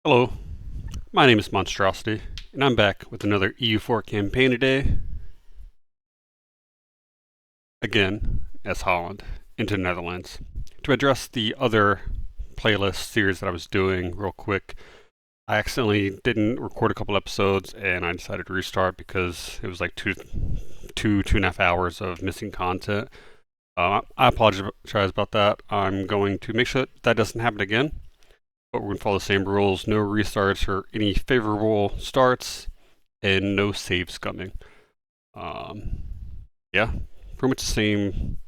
Hello, my name is Monstrosity, and I'm back with another EU4 campaign today, again, as Holland, into the Netherlands. To address the other playlist series that I was doing real quick, I accidentally didn't record a couple episodes, and I decided to restart because it was like two and a half hours of missing content. I apologize about that. I'm going to make sure that doesn't happen again. But we're going to follow the same rules. No restarts or any favorable starts, and no save scumming. Um, yeah, pretty much the same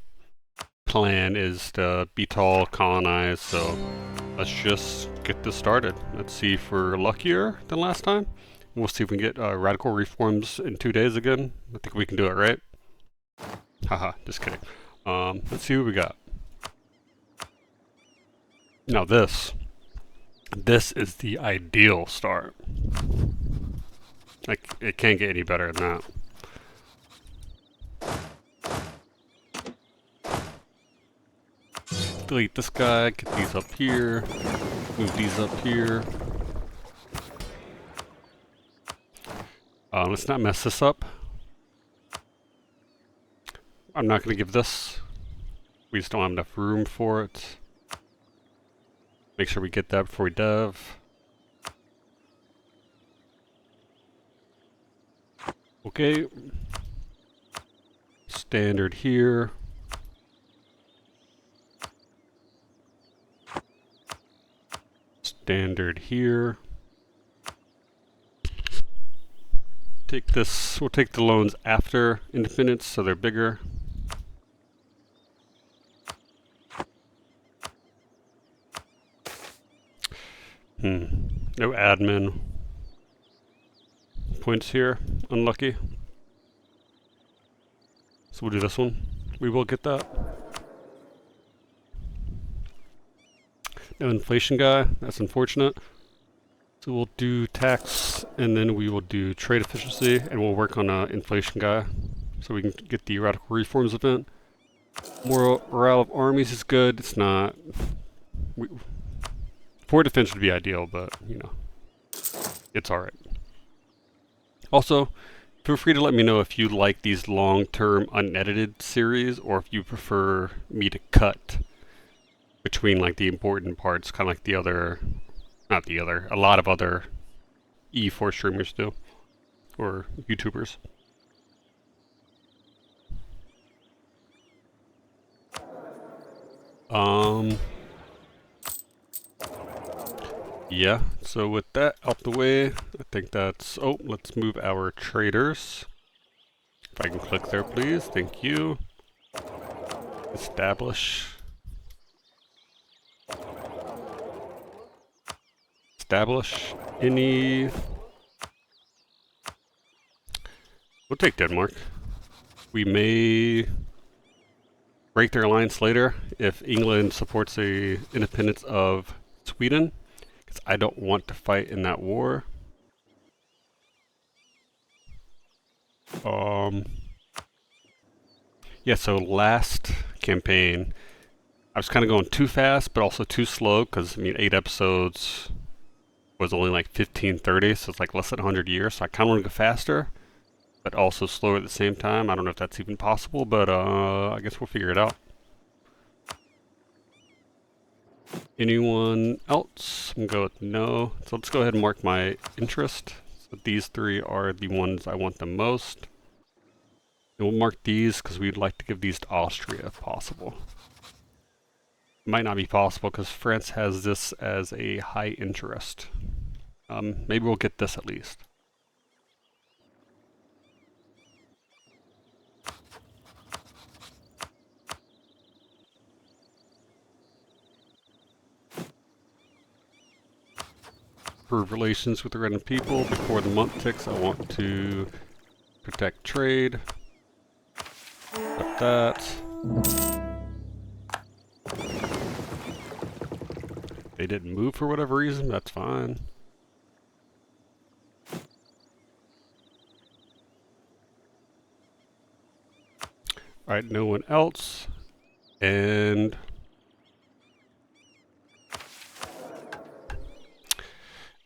plan is to be tall, colonize, so let's just get this started. Let's see if we're luckier than last time. We'll see if we can get radical reforms in 2 days again. I think we can do it, right? Haha, just kidding. Let's see what we got. Now this is the ideal start. Like, it can't get any better than that. Delete this guy, get these up here, move these up here. Let's not mess this up. I'm not going to give this. We just don't have enough room for it. Make sure we get that before we dev. Okay. Standard here. Standard here. Take this, we'll take the loans after independence so they're bigger. No admin points here. Unlucky. So we'll do this one. We will get that. No inflation guy. That's unfortunate. So we'll do tax, and then we will do trade efficiency, and we'll work on an inflation guy, so we can get the radical reforms event. Morale of armies is good. It's not. Forward defense would be ideal, but you know, it's all right. Also, feel free to let me know if you like these long-term unedited series, or if you prefer me to cut between like the important parts, kind of like the other, not the other, a lot of other E4 streamers do, or YouTubers. Yeah, so with that out the way, I think that's, oh, let's move our traders. If I can click there, please, thank you. Establish. Establish any. We'll take Denmark. We may break their alliance later if England supports the independence of Sweden, because I don't want to fight in that war. Yeah, so last campaign, I was kind of going too fast, but also too slow, because, I mean, 8 episodes was only like 1530, so it's like less than 100 years, so I kind of want to go faster, but also slower at the same time. I don't know if that's even possible, but I guess we'll figure it out. Anyone else? I'm going to go with no. So let's go ahead and mark my interest. So these 3 are the ones I want the most. And we'll mark these because we'd like to give these to Austria if possible. It might not be possible because France has this as a high interest. Maybe we'll get this at least. For relations with the random people, before the month ticks, I want to protect trade. Got that. They didn't move for whatever reason, that's fine. Alright, no one else. And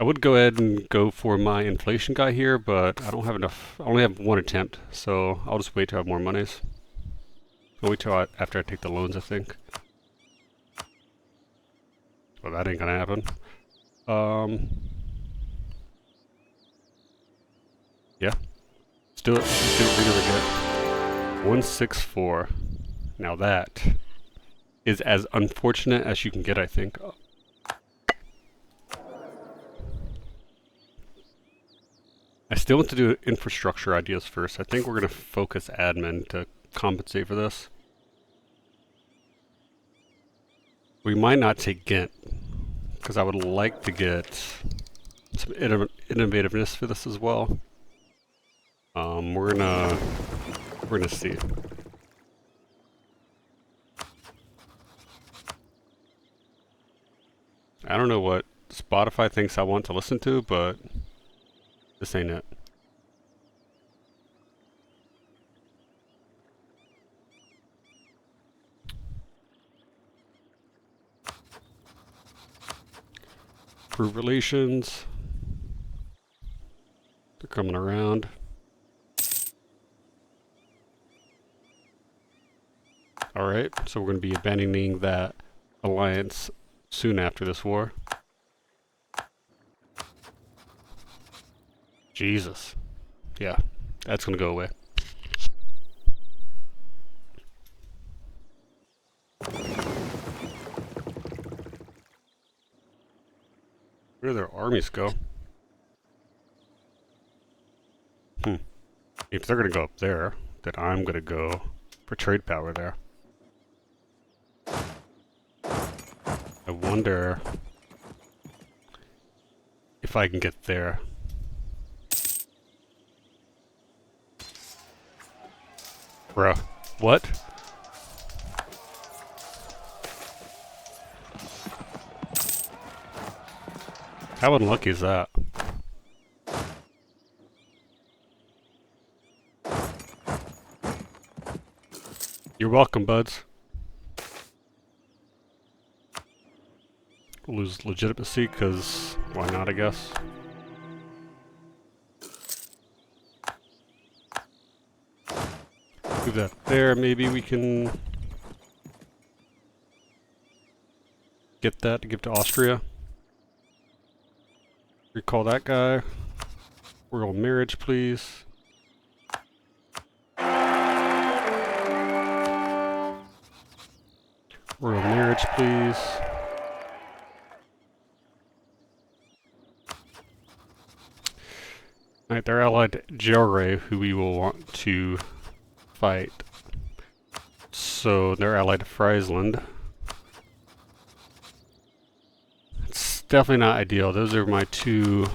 I would go ahead and go for my inflation guy here, but I don't have enough. I only have one attempt, so I'll just wait till I have more monies. I'll wait till after I take the loans, I think. Well, that ain't gonna happen. Yeah. Let's do it. Let's see what we're gonna get. 164. Now that is as unfortunate as you can get, I think. I still want to do infrastructure ideas first. I think we're going to focus admin to compensate for this. We might not take Ghent, because I would like to get some innovativeness for this as well. We're gonna see. I don't know what Spotify thinks I want to listen to, but this ain't it. Improve relations. They're coming around. Alright, so we're going to be abandoning that alliance soon after this war. Jesus. Yeah, that's going to go away. Where do their armies go? If they're going to go up there, then I'm going to go for trade power there. I wonder if I can get there. Bruh, what? How unlucky is that? You're welcome, buds. Lose legitimacy, because why not, I guess. Do that there, maybe we can get that to give to Austria. Recall that guy. Royal marriage, please. Royal marriage, please. Alright, they're allied Jelray, who we will want to fight. So they're allied to Friesland. It's definitely not ideal. Those are my two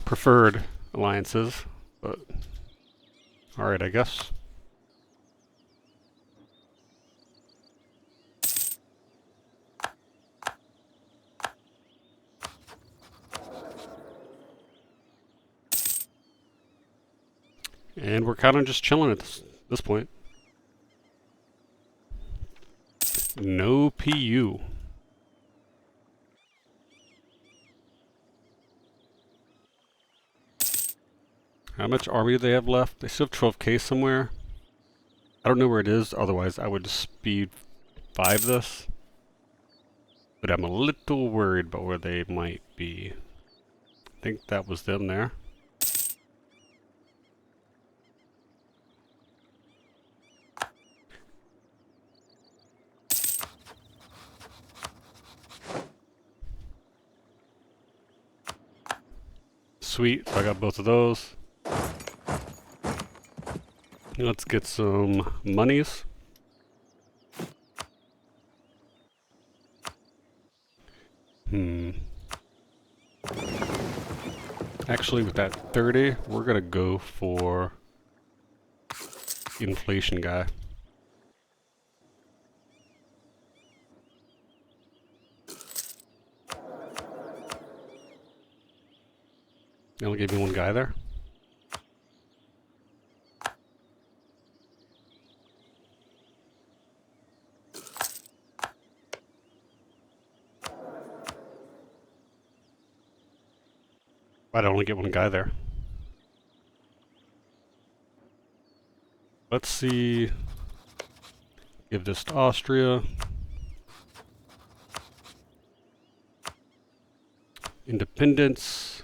preferred alliances, but alright, I guess. And we're kind of just chilling at this point. No PU. How much army do they have left? They still have 12k somewhere. I don't know where it is, otherwise I would speed 5 this. But I'm a little worried about where they might be. I think that was them there. Sweet, so I got both of those. Let's get some monies. Actually, with that 30, we're gonna go for inflation guy. They only gave me one guy there. I'd only get one guy there. Let's see. Give this to Austria. Independence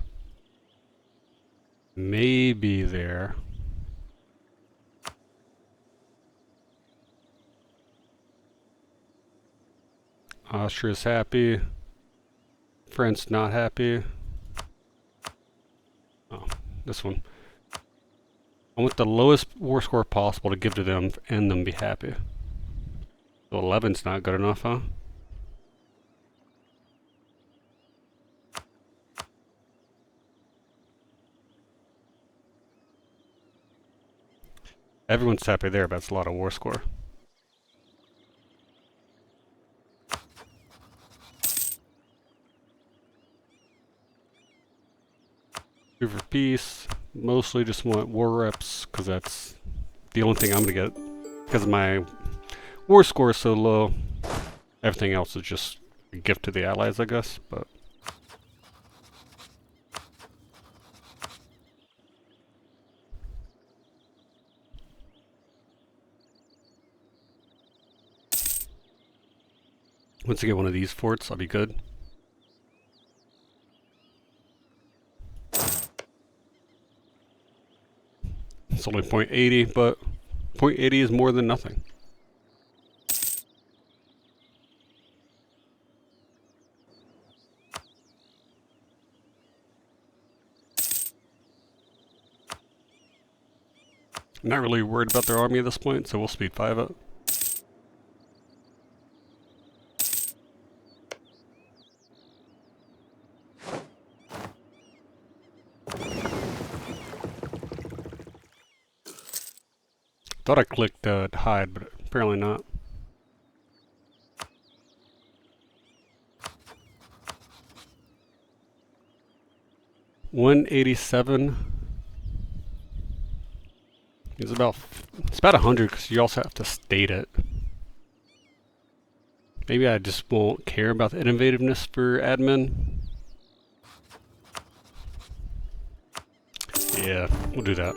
may be there. Austria's happy. France not happy. Oh, this one. I want the lowest war score possible to give to them and them be happy. So 11's not good enough, huh? Everyone's happy there, but that's a lot of war score. Two for peace. Mostly just want war reps, because that's the only thing I'm going to get. Because my war score is so low, everything else is just a gift to the allies, I guess, but... Once I get one of these forts, I'll be good. It's only 0.80, but 0.80 is more than nothing. I'm not really worried about their army at this point, so we'll speed 5 it. Thought I clicked hide, but apparently not. $187 is about 100 because you also have to state it. Maybe I just won't care about the innovativeness for admin. Yeah, we'll do that.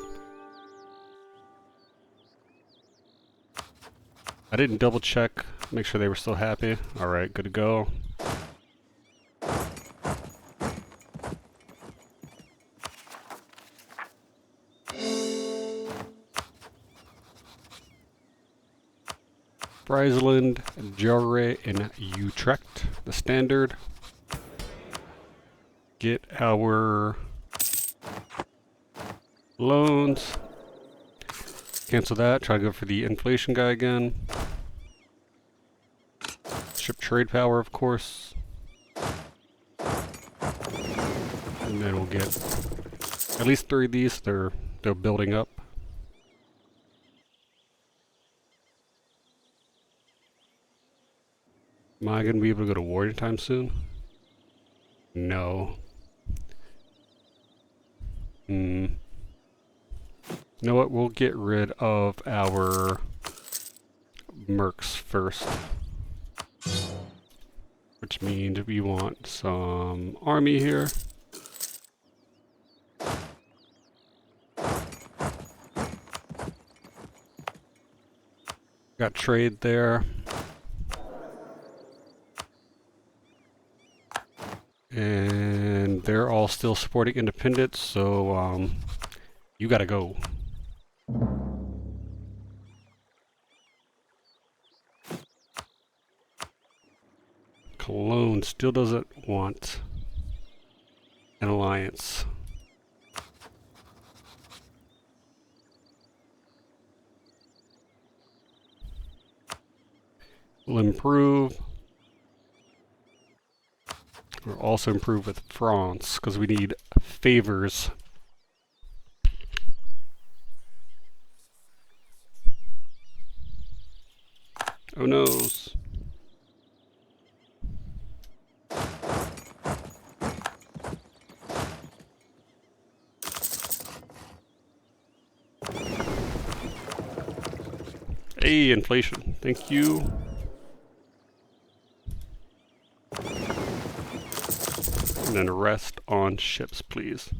I didn't double check, make sure they were still happy. Alright, good to go. Friesland, Jarre, and Utrecht, the standard. Get our loans. Cancel that, try to go for the inflation guy again. Ship trade power, of course. And then we'll get at least 3 of these, they're building up. Am I going to be able to go to war anytime soon? No. You know what, we'll get rid of our mercs first. Which means we want some army here. Got trade there. And they're all still supporting independence, so you gotta go. Cologne still doesn't want an alliance. We'll improve. We'll also improve with France, because we need favors. Oh noes. Hey, inflation. Thank you. and then rest on ships, please.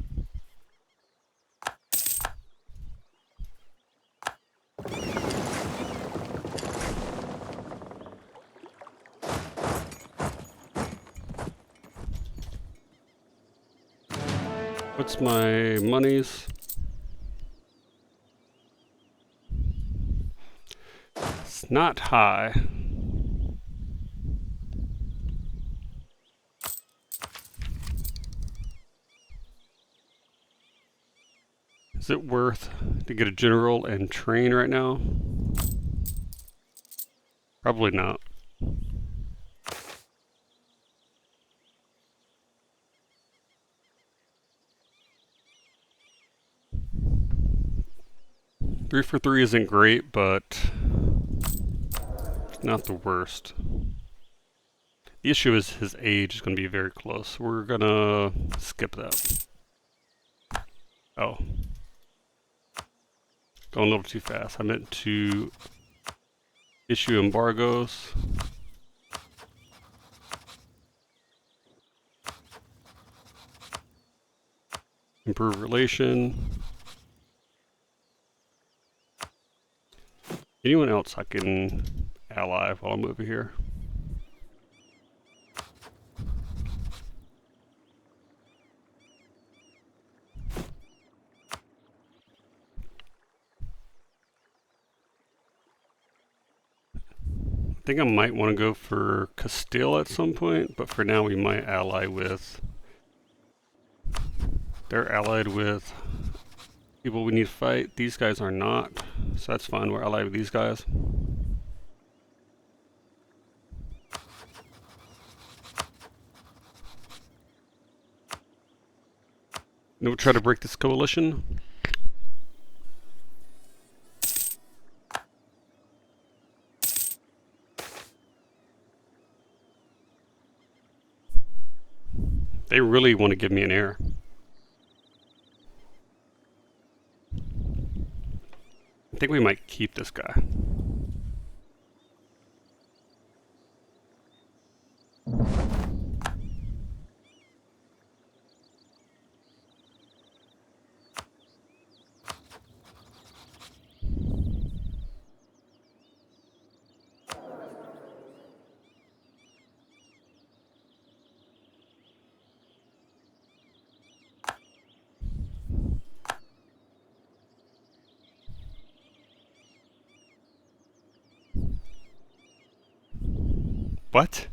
What's my monies? It's not high. Is it worth to get a general and train right now? Probably not. Three for three isn't great, but it's not the worst. The issue is his age is going to be very close. We're going to skip that. Oh. Going a little too fast. I meant to issue embargoes. Improve relation. Anyone else I can ally while I'm over here? I think I might want to go for Castile at some point, but for now we might ally with... They're allied with people we need to fight. These guys are not, so that's fine. We're allied with these guys. And we'll try to break this coalition. They really want to give me an heir. I think we might keep this guy. What?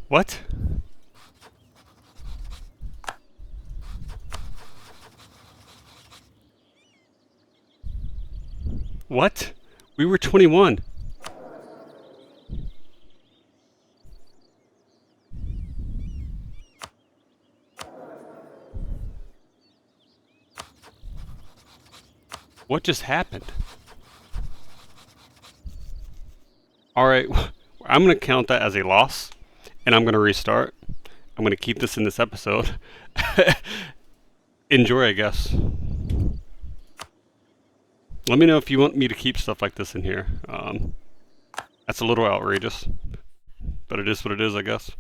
What? What? We were 21. What just happened? Alright, I'm going to count that as a loss, and I'm going to restart. I'm going to keep this in this episode. Enjoy, I guess. Let me know if you want me to keep stuff like this in here. That's a little outrageous, but it is what it is, I guess.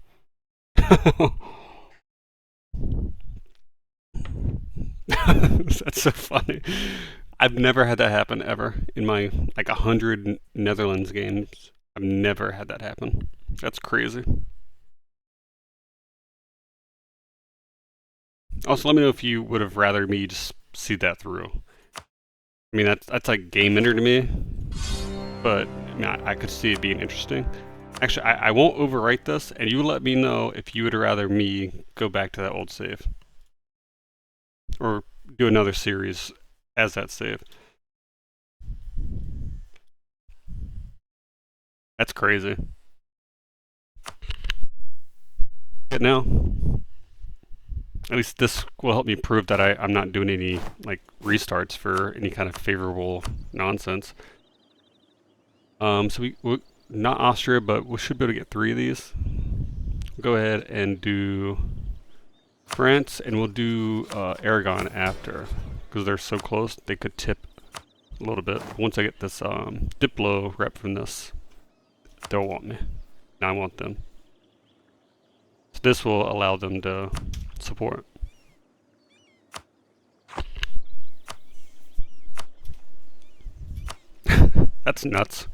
That's so funny. I've never had that happen ever in my like 100 Netherlands games. I've never had that happen. That's crazy. Also, let me know if you would have rather me just see that through. I mean, that's like game ender to me, but I mean, I could see it being interesting. Actually, I won't overwrite this, and you let me know if you would rather me go back to that old save. Or do another series as that save. That's crazy. But now, at least this will help me prove that I'm not doing any like restarts for any kind of favorable nonsense. So we not Austria, but we should be able to get 3 of these. Go ahead and do France, and we'll do Aragon after, because they're so close, they could tip a little bit. Once I get this Diplo rep from this, they'll want me. And I want them. So this will allow them to support. That's nuts.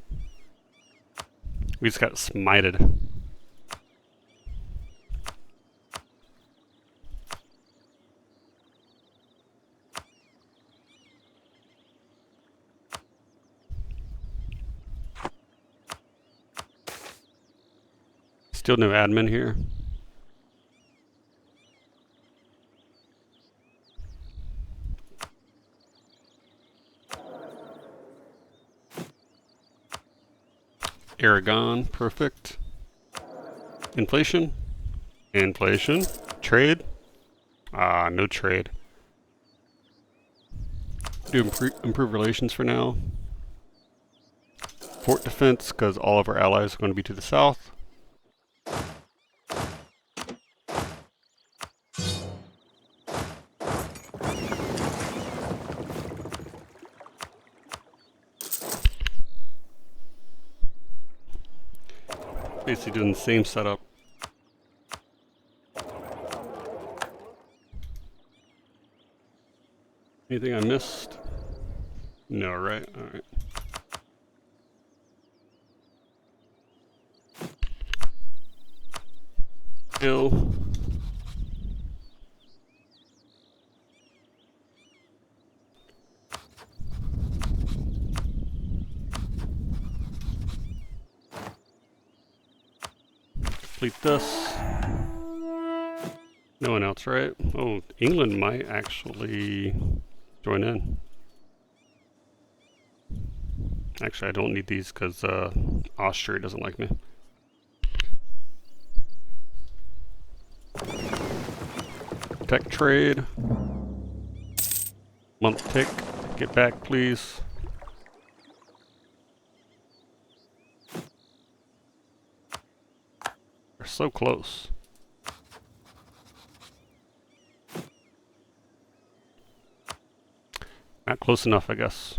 We just got smited. Still no admin here. Aragon, perfect. Inflation. Inflation. Trade. No trade. Do improve relations for now. Fort defense, because all of our allies are going to be to the south. Basically doing the same setup. Anything I missed? No, right? Alright. Ill. Complete this. No one else, right? Oh, England might actually join in. Actually, I don't need these because Austria doesn't like me. Tech trade. Month tick. Get back, please. They're so close. Not close enough, I guess.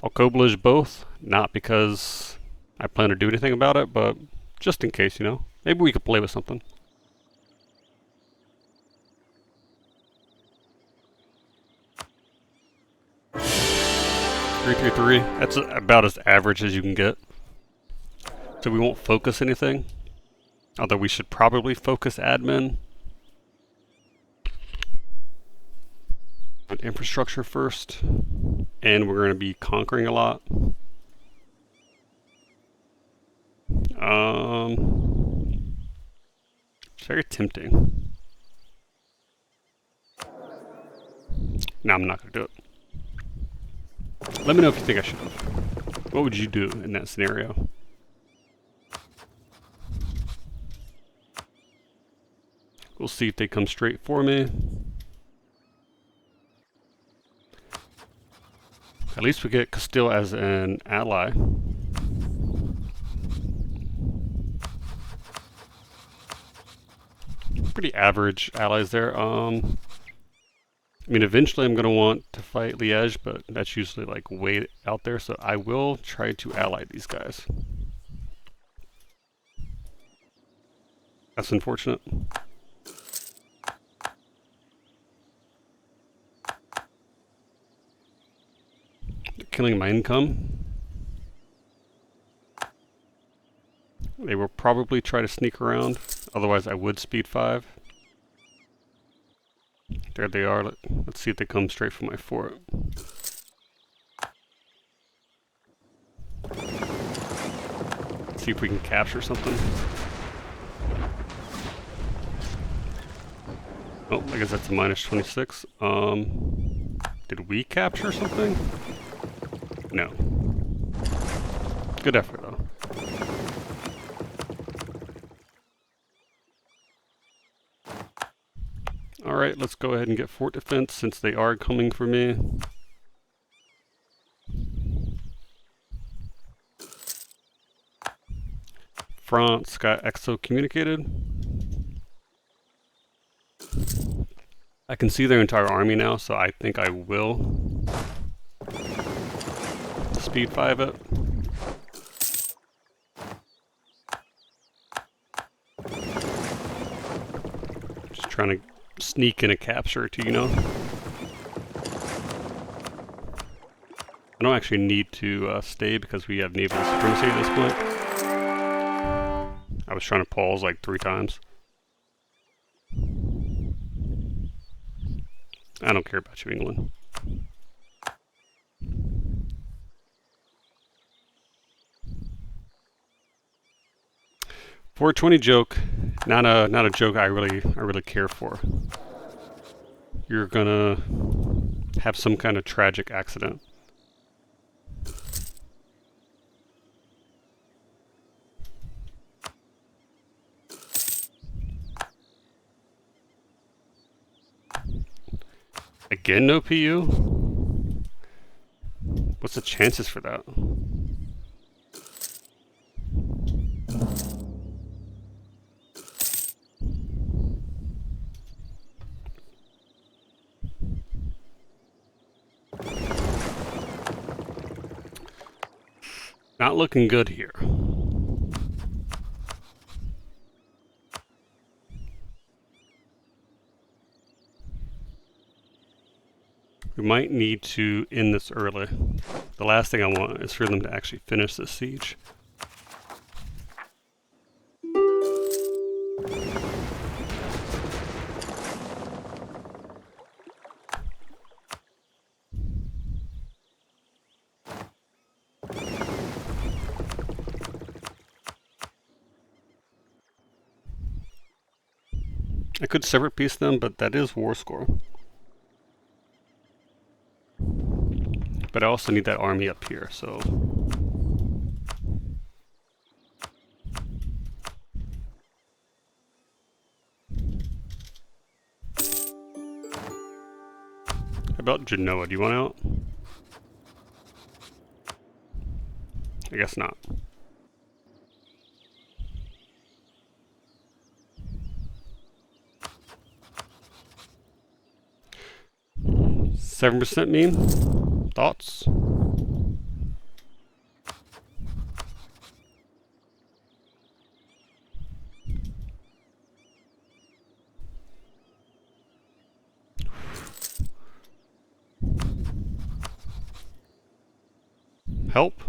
I'll Koblish both, not because I plan to do anything about it, but just in case, you know. Maybe we could play with something. Three. That's about as average as you can get. So we won't focus anything. Although we should probably focus admin. On infrastructure first. And we're going to be conquering a lot. It's very tempting. No, I'm not going to do it. Let me know if you think I should have. What would you do in that scenario? We'll see if they come straight for me. At least we get Castile as an ally. Pretty average allies there. I mean, eventually I'm going to want to fight Liège, but that's usually like way out there, so I will try to ally these guys. That's unfortunate. They're killing my income. They will probably try to sneak around, otherwise I would speed 5. There they are. Let's see if they come straight for my fort. See if we can capture something. Oh, I guess that's a minus 26. Did we capture something? No. Good effort, though. Alright, let's go ahead and get fort defense since they are coming for me. France got excommunicated. I can see their entire army now, so I think I will speed 5 it. Just trying to sneak in a capture to, you know. I don't actually need to stay because we have naval supremacy at this point. I was trying to pause like 3 times. I don't care about you, England. .420 joke, not a joke I really care for. You're gonna have some kind of tragic accident. Again, no PU? What's the chances for that? Not looking good here. We might need to end this early. The last thing I want is for them to actually finish this siege. I could separate piece them, but that is war score. But I also need that army up here, so... How about Genoa? Do you want out? I guess not. $7% mean? Thoughts? Help?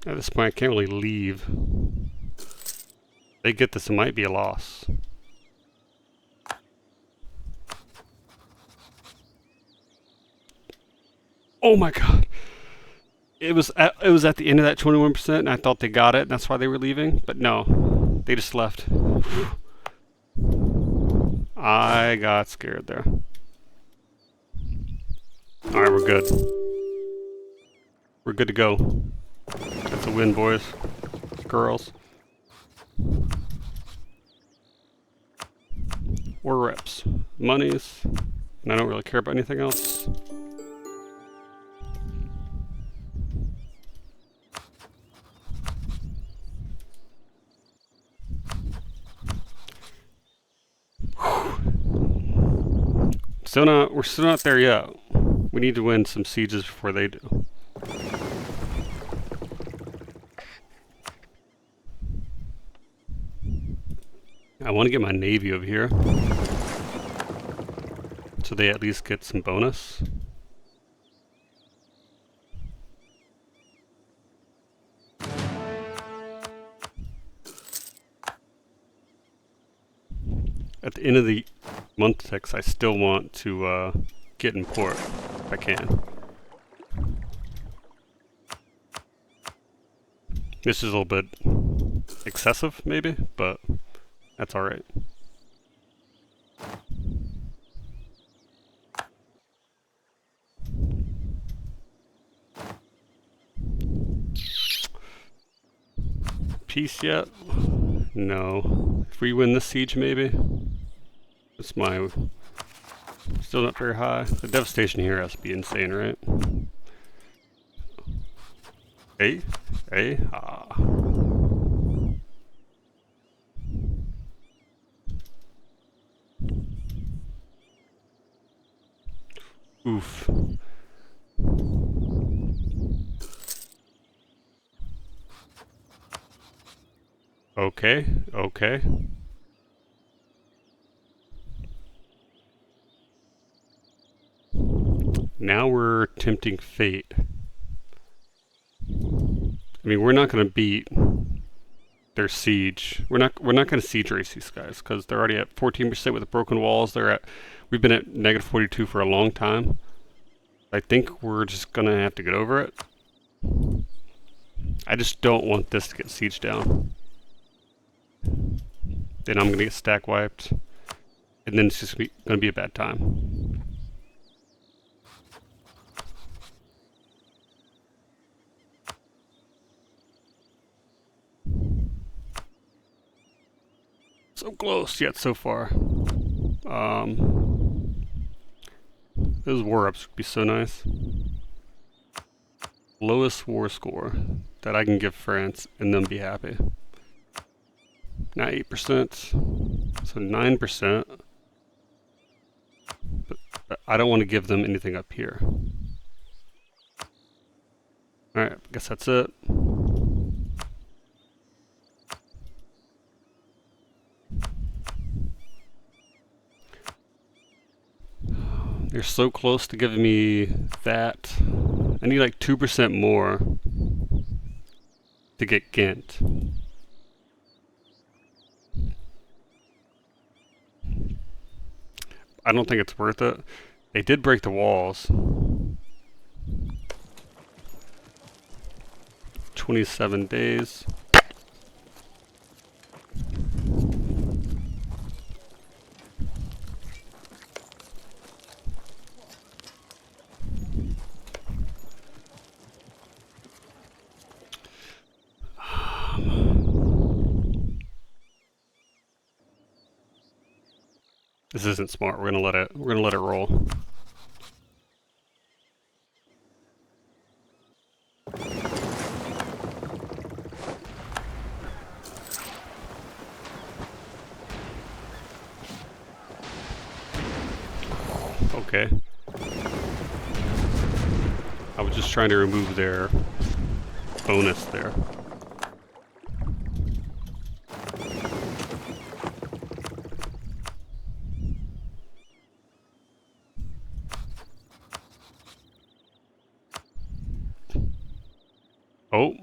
At this point, I can't really leave. If they get this, it might be a loss. Oh my god! It was at the end of that 21%, and I thought they got it, and that's why they were leaving. But no, they just left. I got scared there. Alright, we're good. We're good to go. That's a win, boys. Girls. War reps. Monies. And I don't really care about anything else. We're still not there yet. We need to win some sieges before they do. I want to get my navy over here, so they at least get some bonus. At the end of the month 6, I still want to get in port if I can. This is a little bit excessive, maybe, but that's alright. Peace yet? No. If we win this siege, maybe? It's my... Still not very high. The devastation here has to be insane, right? Hey? Eh? Oof. Okay, okay. Now we're tempting fate. I mean, we're not going to beat their siege. We're not going to siege race these guys because they're already at 14% with the broken walls. We've been at negative 42 for a long time. I think we're just going to have to get over it. I just don't want this to get sieged down. Then I'm going to get stack wiped. And then it's just going to be a bad time. So close yet so far. Those war ups would be so nice. Lowest war score that I can give France and them be happy. Now 8%, so 9%. But I don't want to give them anything up here. Alright, I guess that's it. They're so close to giving me that. I need like 2% more to get Ghent. I don't think it's worth it. They did break the walls. 27 days. This isn't smart. We're gonna let it roll. Okay. I was just trying to remove their bonus there. Oh.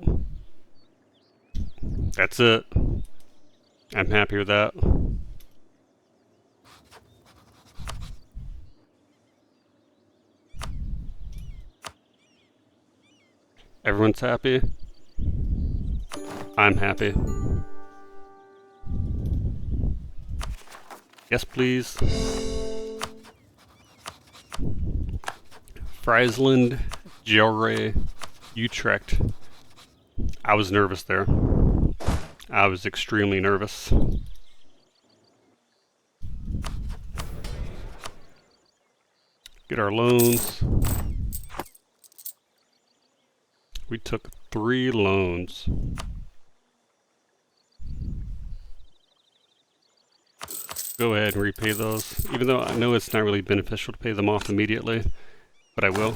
That's it. I'm happy with that. Everyone's happy. I'm happy. Yes, please. Friesland, Gelre, Utrecht. I was nervous there. I was extremely nervous. Get our loans. We took 3 loans. Go ahead and repay those, even though I know it's not really beneficial to pay them off immediately, but I will.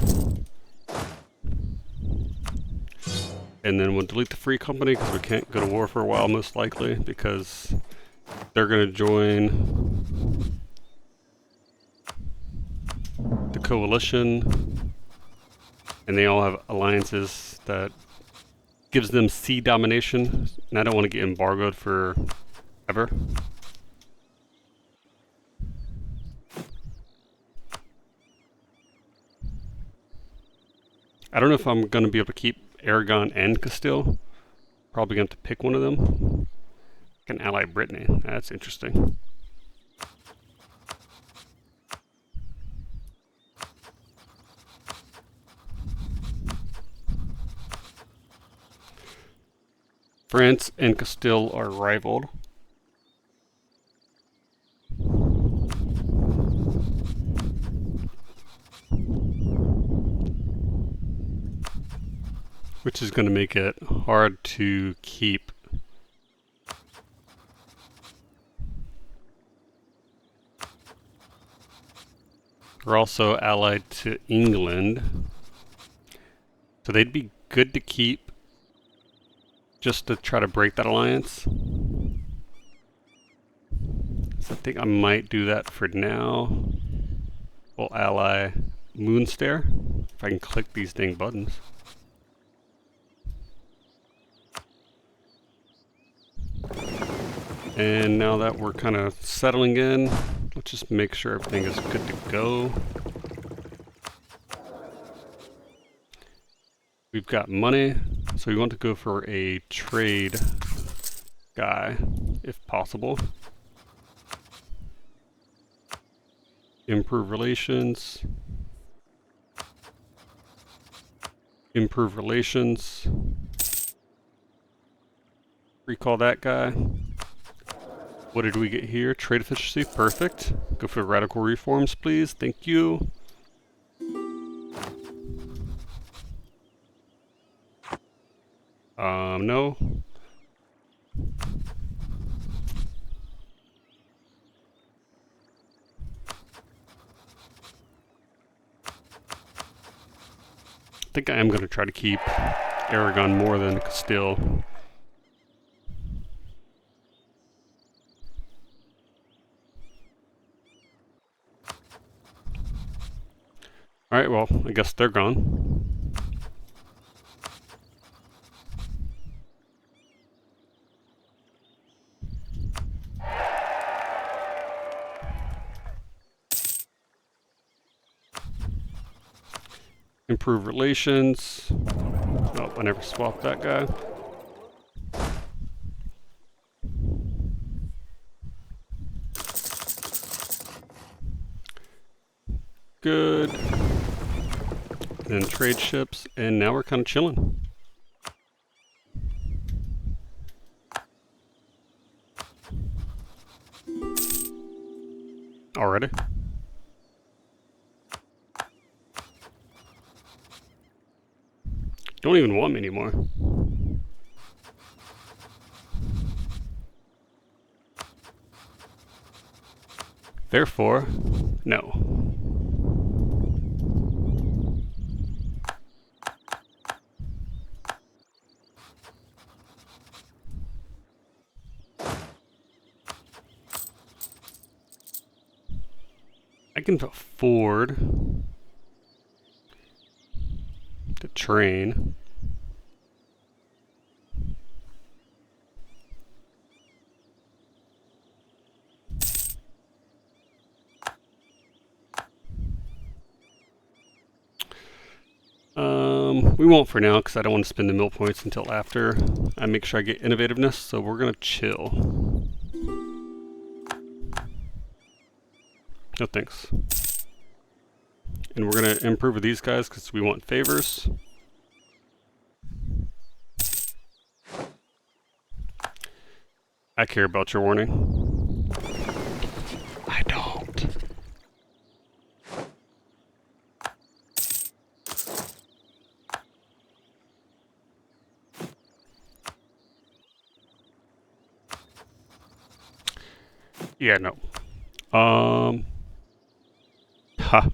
And then we'll delete the free company because we can't go to war for a while, most likely, because they're going to join the coalition, and they all have alliances that gives them sea domination, and I don't want to get embargoed for ever. I don't know if I'm going to be able to keep Aragon and Castile. Probably going to have to pick one of them. I can ally Brittany. That's interesting. France and Castile are rivaled. which is going to make it hard to keep. We're also allied to England, so they'd be good to keep just to try to break that alliance. So I think I might do that for now. We'll ally Moonstare, if I can click these dang buttons. And now that we're kind of settling in, let's just make sure everything is good to go. We've got money, so we want to go for a trade guy, if possible. Improve relations. Improve relations. Recall that guy. What did we get here? Trade efficiency, perfect. Go for radical reforms, please. Thank you. No. I think I am going to try to keep Aragon more than Castile. Alright, well, I guess they're gone. Improve relations. Oh, I never swapped that guy. Good. Then trade ships, and now we're kind of chilling. Already. Don't even want me anymore. Therefore, no. I can afford to train. We won't for now because I don't want to spend the mill points until after I make sure I get innovativeness, so we're going to chill. No thanks. And we're going to improve with these guys because we want favors. I care about your warning. I don't. Yeah, no. Ha.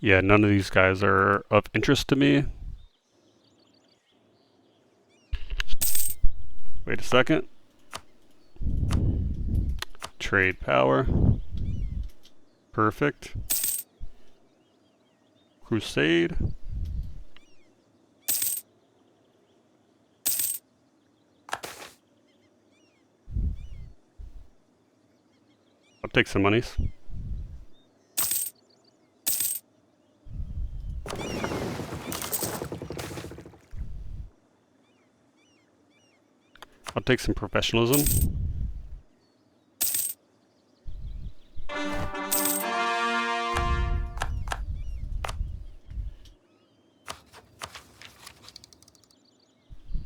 Yeah, none of these guys are of interest to me. Wait a second. Trade power. Perfect. Crusade. I'll take some monies. I'll take some professionalism.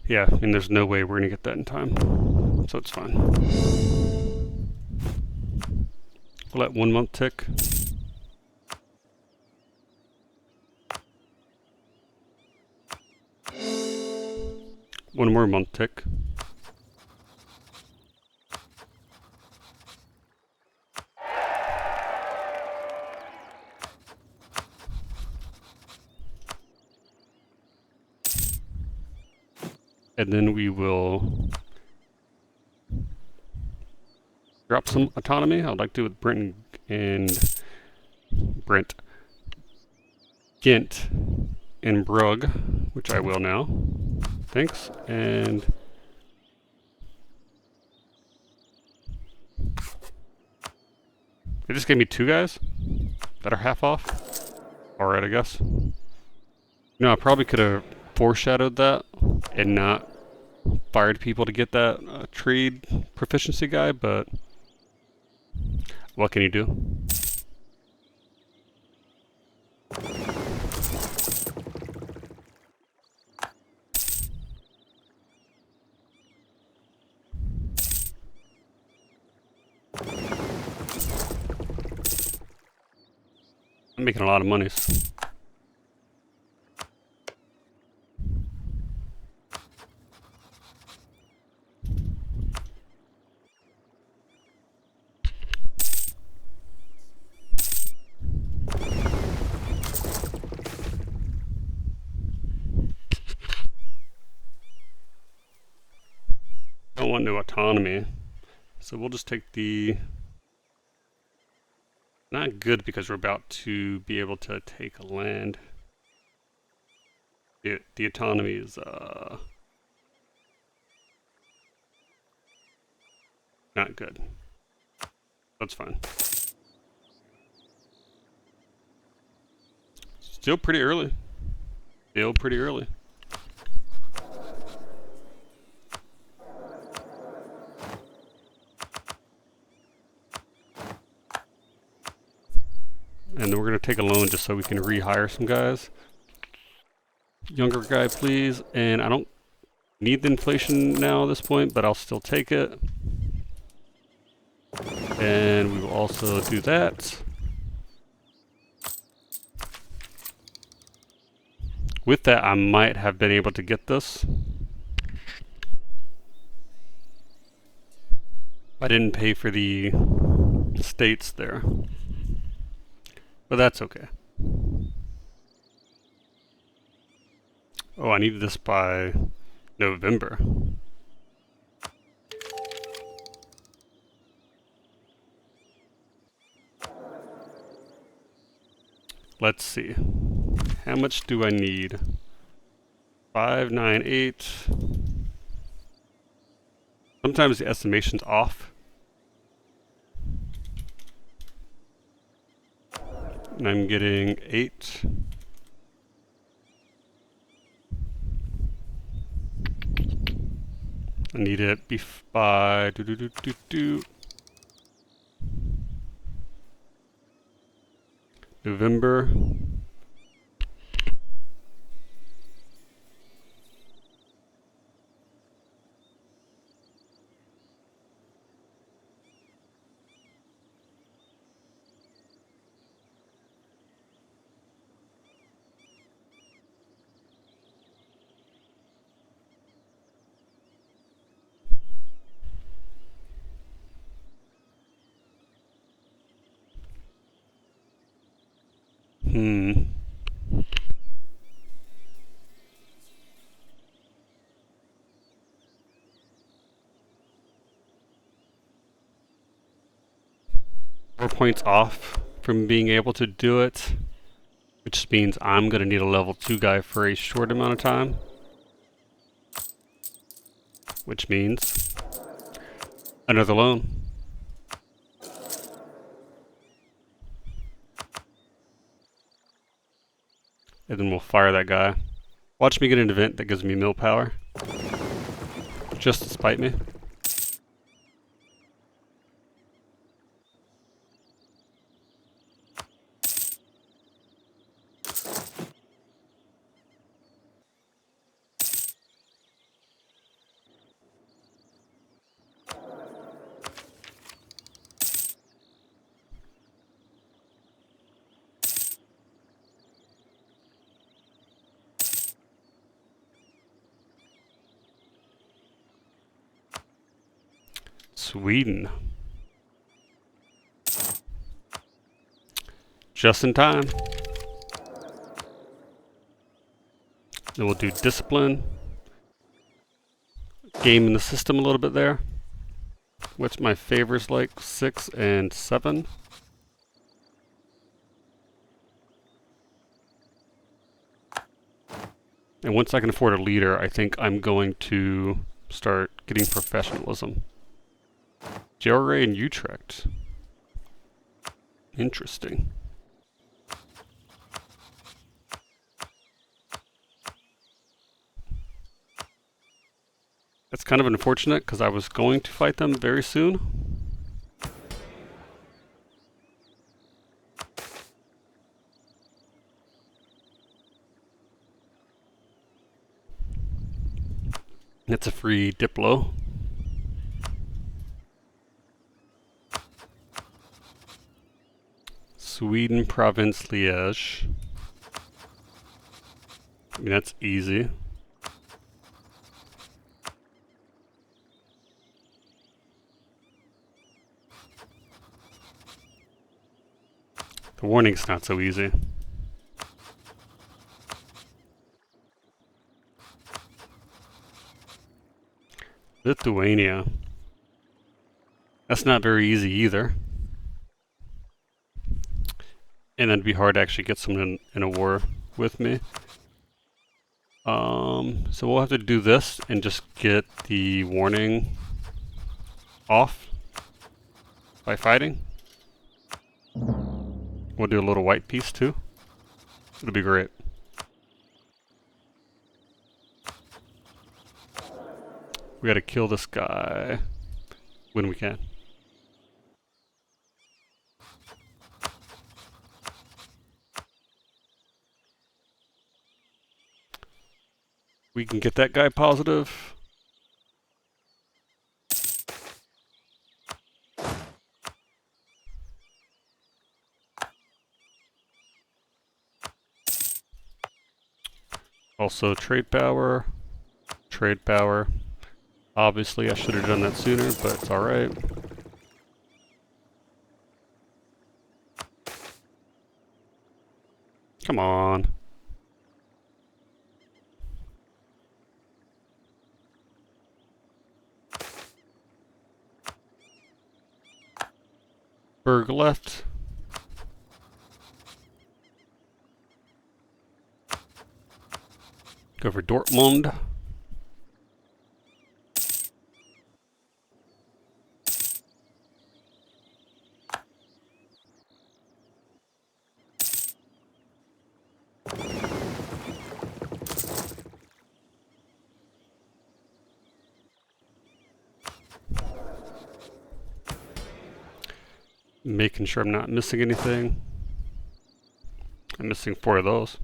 Yeah, I mean, there's no way we're gonna get that in time, so it's fine. We'll let 1 month tick. One more month tick. And then we will drop some autonomy. I'd like to with Brent and Ghent and Brugg, which I will now. Thanks. And they just gave me 2 guys that are half off. Alright, I guess. No, I probably could have foreshadowed that and not fired people to get that trade proficiency guy, but what can you do? I'm making a lot of monies. Don't want no autonomy, so we'll just take the not good because we're about to be able to take a land. The autonomy is not good. That's fine. Still pretty early. Still pretty early. And then we're going to take a loan just so we can rehire some guys. Younger guy, please. And I don't need the inflation now at this point, but I'll still take it. And we will also do that. With that, I might have been able to get this. I didn't pay for the states there. But that's okay. Oh, I needed this by November. Let's see. How much do I need? 5, 9, 8. Sometimes the estimation's off. And I'm getting 8. I need it by November. Hmm. 4 points off from being able to do it, which means I'm going to need a level 2 guy for a short amount of time. Which means another loan. And then we'll fire that guy. Watch me get an event that gives me mill power. Just to spite me. Sweden. Just in time. Then we'll do discipline. Game in the system a little bit there. What's my favors like? 6 and 7. And once I can afford a leader, I think I'm going to start getting professionalism. JRA and Utrecht. Interesting. That's kind of unfortunate because I was going to fight them very soon. That's a free Diplo. Sweden Province Liège. I mean, that's easy. The warning's not so easy. Lithuania. That's not very easy either. And it'd be hard to actually get someone in a war with me. So we'll have to do this and just get the warning off by fighting. We'll do a little white piece too. It'll be great. We gotta kill this guy when we can. We can get that guy positive. Also trade power. Trade power. Obviously I should have done that sooner, but it's alright. Come on. Berg left. Go for Dortmund. Making sure I'm not missing anything. I'm missing 4 of those.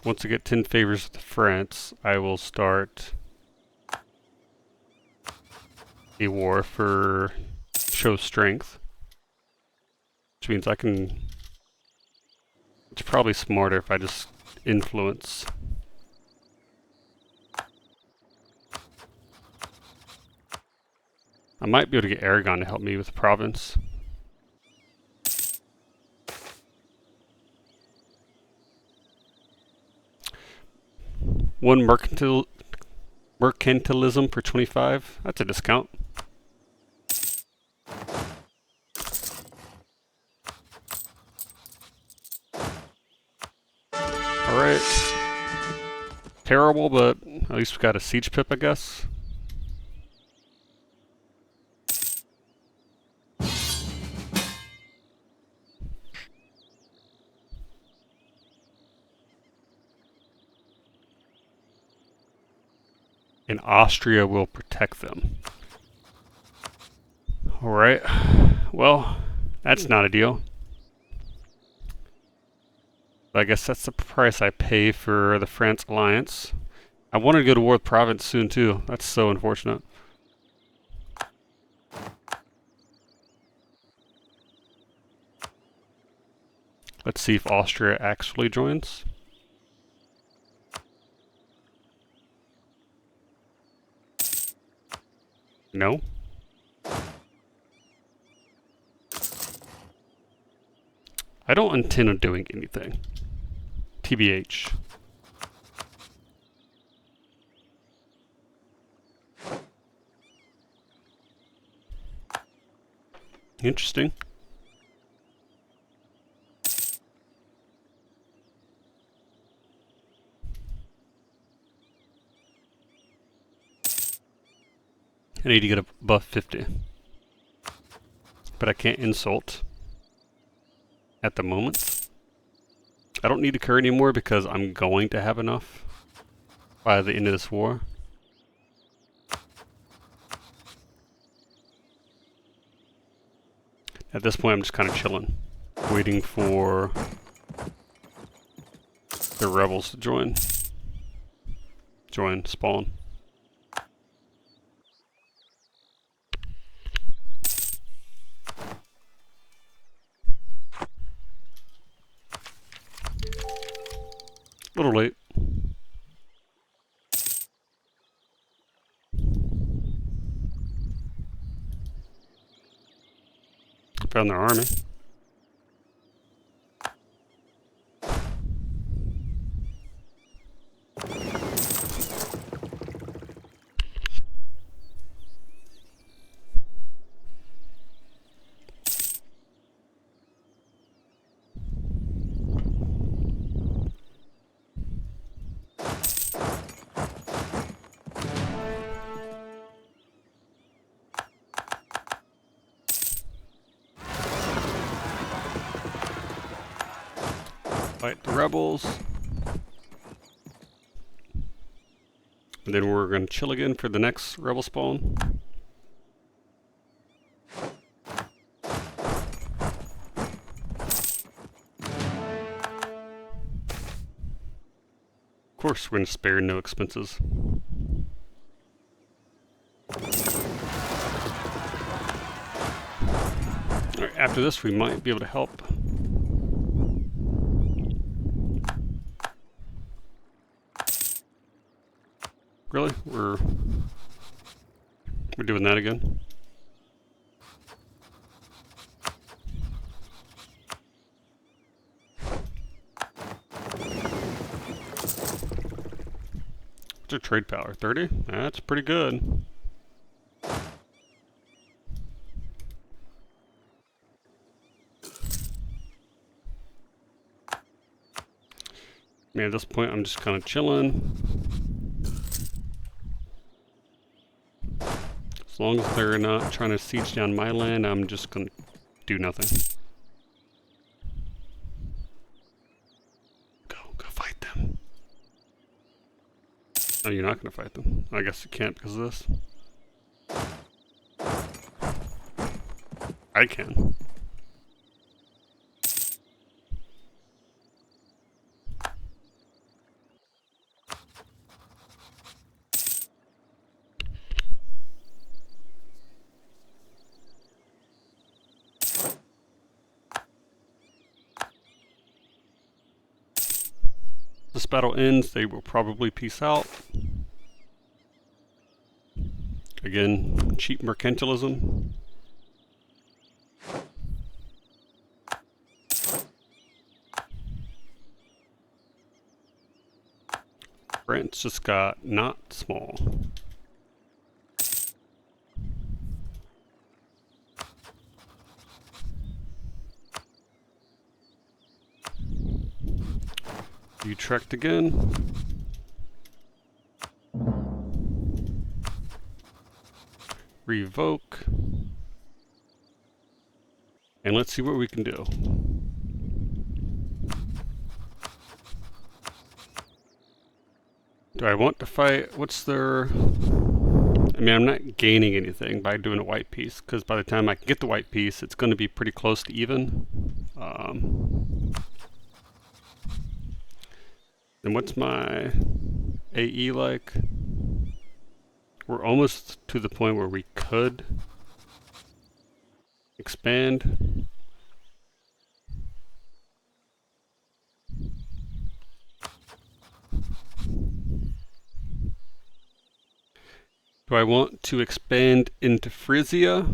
Once I get 10 favors with France, I will start a war for show strength. Which means I can... It's probably smarter if I just influence. I might be able to get Aragon to help me with the province. One mercantilism for 25. That's a discount. Alright. Terrible, but at least we got a siege pip, I guess. And Austria will protect them. Alright. Well, that's not a deal. But I guess that's the price I pay for the France alliance. I wanted to go to war with province soon too. That's so unfortunate. Let's see if Austria actually joins. No? I don't intend on doing anything. TBH. Interesting. I need to get above 50. But I can't insult at the moment. I don't need to curry anymore because I'm going to have enough by the end of this war. At this point, I'm just kind of chilling, waiting for the rebels to join, spawn. A little late. Found their army. Fight the rebels. And then we're going to chill again for the next rebel spawn. Of course, we're going to spare no expenses. Alright, after this, we might be able to help. Really? We're doing that again? What's our trade power? 30? That's pretty good. I mean, at this point, I'm just kind of chilling. As long as they're not trying to siege down my land, I'm just going to do nothing. Go fight them. Oh, you're not going to fight them. I guess you can't because of this. I can. This battle ends, they will probably peace out. Again, cheap mercantilism. France just got not small. Utrecht again. Revoke. And let's see what we can do. Do I want to fight? What's their... I mean, I'm not gaining anything by doing a white piece, because by the time I can get the white piece, it's going to be pretty close to even. Then what's my AE like? We're almost to the point where we could expand. Do I want to expand into Frisia,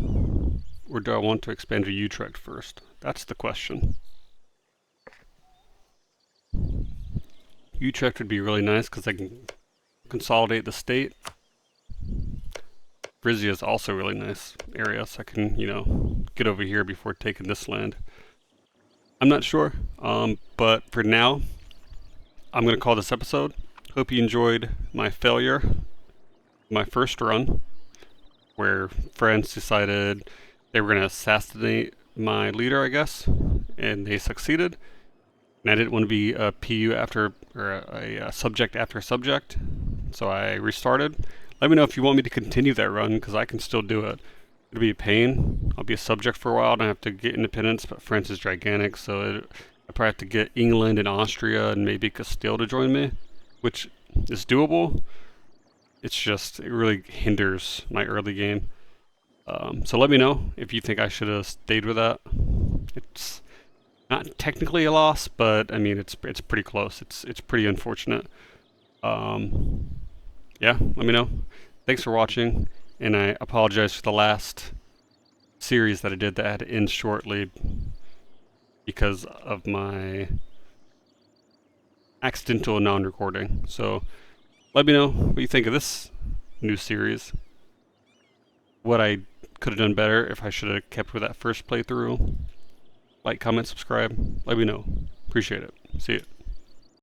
or do I want to expand to Utrecht first? That's the question. Utrecht would be really nice because I can consolidate the state. Frisia is also a really nice area, so I can, get over here before taking this land. I'm not sure, but for now, I'm going to call this episode. Hope you enjoyed my failure, my first run, where France decided they were going to assassinate my leader, I guess, and they succeeded. And I didn't want to be a PU after, or a subject after subject, so I restarted. Let me know if you want me to continue that run, because I can still do it. It'll be a pain. I'll be a subject for a while, and I have to get independence, but France is gigantic, so I probably have to get England and Austria and maybe Castile to join me, which is doable. It's just, it really hinders my early game. So let me know if you think I should have stayed with that. It's not technically a loss, but I mean, it's pretty close. It's pretty unfortunate. Yeah, let me know. Thanks for watching, and I apologize for the last series that I did that had to end shortly because of my accidental non-recording. So let me know what you think of this new series. What I could have done better, if I should have kept with that first playthrough. Like, comment, subscribe. Let me know. Appreciate it. See you.